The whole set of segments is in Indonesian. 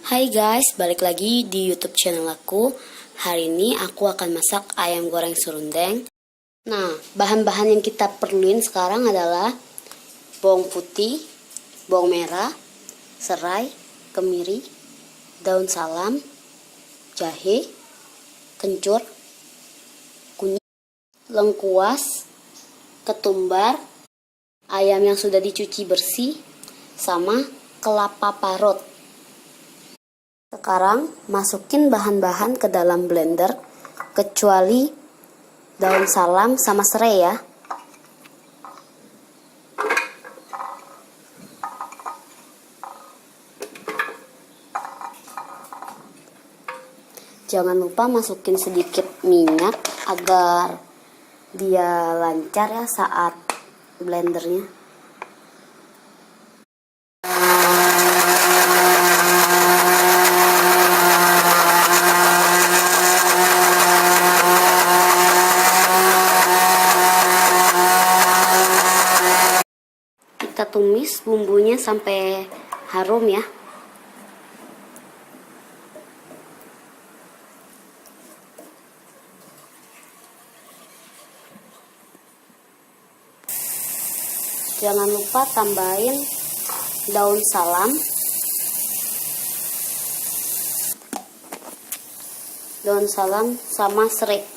Hai guys, balik lagi di YouTube channel aku. Hari ini aku akan masak ayam goreng serundeng. Nah, bahan-bahan yang kita perluin sekarang adalah bawang putih, bawang merah, serai, kemiri, daun salam, jahe, kencur, kunyit, lengkuas, ketumbar, ayam yang sudah dicuci bersih, sama kelapa parut. Sekarang masukin bahan-bahan ke dalam blender kecuali daun salam sama serai ya. Jangan lupa masukin sedikit minyak agar dia lancar ya saat blendernya. Kita tumis bumbunya sampai harum ya. Jangan lupa tambahin daun salam, sama serai.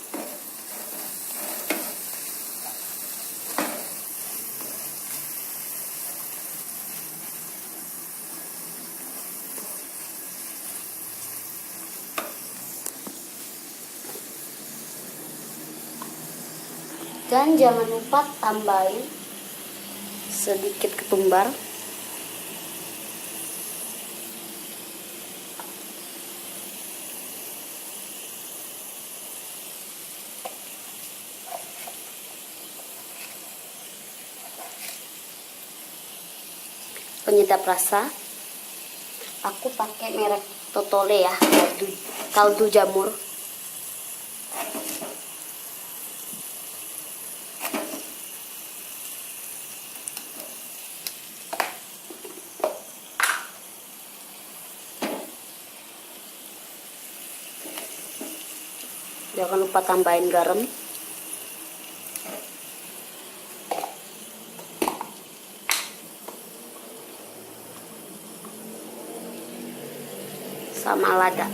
Dan jangan lupa tambahin sedikit ketumbar. Penyedap rasa, aku pakai merek Totole ya, kaldu jamur. Jangan lupa tambahin garam. Sama lada.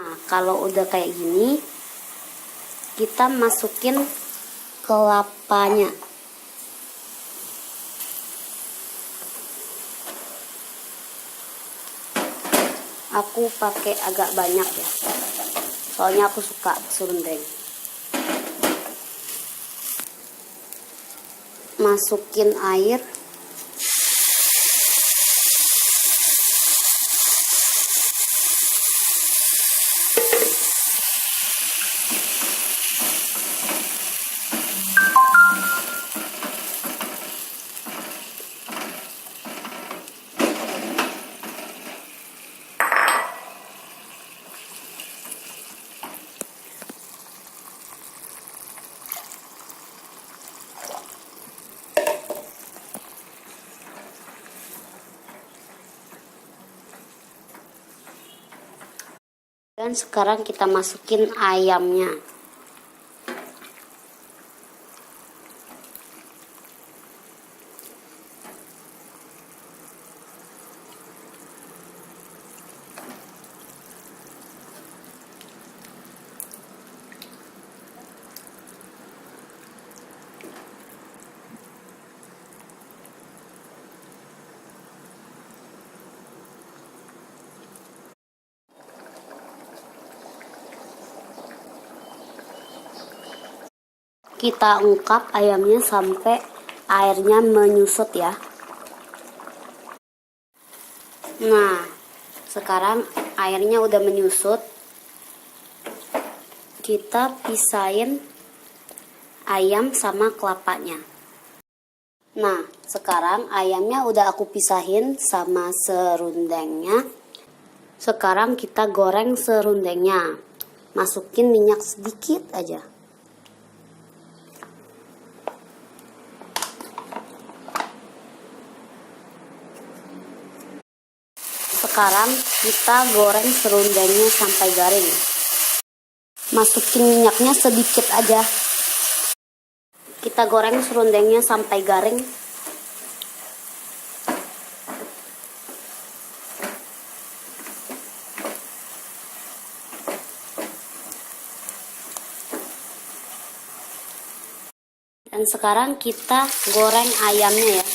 Nah, kalau udah kayak gini, kita masukin kelapanya. Aku pakai agak banyak ya, soalnya aku suka serundeng. Masukin air. Dan sekarang kita masukin ayamnya. kita ungkap ayamnya sampai airnya menyusut ya. Nah, sekarang airnya udah menyusut. Kita pisahin ayam sama kelapanya. Nah, sekarang ayamnya udah aku pisahin sama serundengnya. Sekarang kita goreng serundengnya. Masukin minyak sedikit aja. Sekarang kita goreng serundengnya sampai garing. Masukin minyaknya sedikit aja. Kita goreng serundengnya sampai garing. Dan sekarang kita goreng ayamnya ya.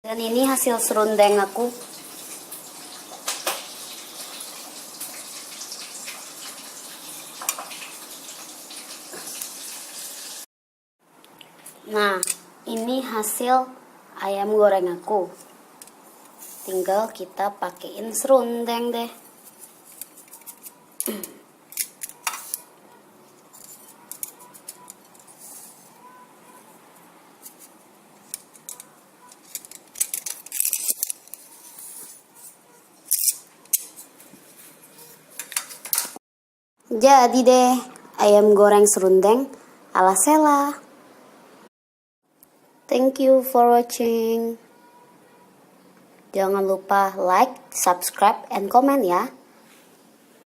Dan ini hasil serundeng aku. Nah, ini hasil ayam goreng aku. Tinggal kita pakein serundeng deh. Jadi deh, ayam goreng serundeng ala Sela. Thank you for watching. Jangan lupa like, subscribe, and comment ya.